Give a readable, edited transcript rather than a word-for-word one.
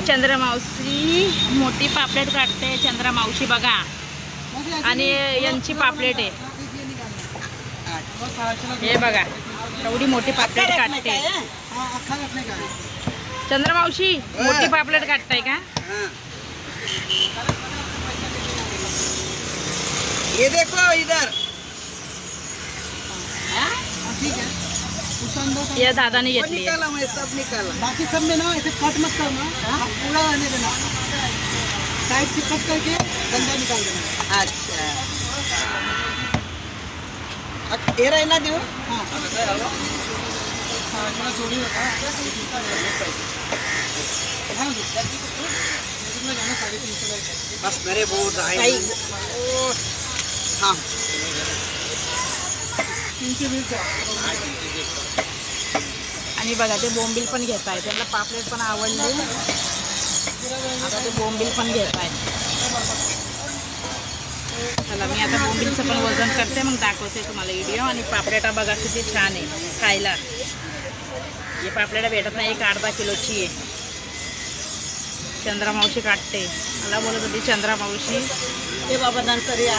चंद्रमावशी मोठी पापलेट काढते. चंद्रमावशी बघा, आणि यांची पापलेट आहे हे बघा, एवढी मोठी पापलेट काढते. चंद्रमावशी मोठी पापलेट काढताय का? ये देखो इधर. या दादाने घेतली. निकाला मैं सब निकाला. बाकी सब में ना ऐसे कट मत करना, पूरा रहने देना. साइड से कट करके गंदा निकाल देना. अच्छा. ये रहना देऊ. बस मेरे बहुत आहे. हाँ. आणि बघा ते बोंबील पण घेत आहे. त्यांना पापलेट पण आवडली. आता ते बोंबील पण घेत आहे. चला मी आता बोंबीलचं पण वजन करते, मग दाखवते तुम्हाला व्हिडिओ. आणि पापलेटा बघा किती छान आहे खायला. हे पापलेटा भेटत नाही, 1-अर्धा किलोची आहे. चंद्रमावशी काटते. मला बोलत होती चंद्रमावशी ये बाबा नंतर या.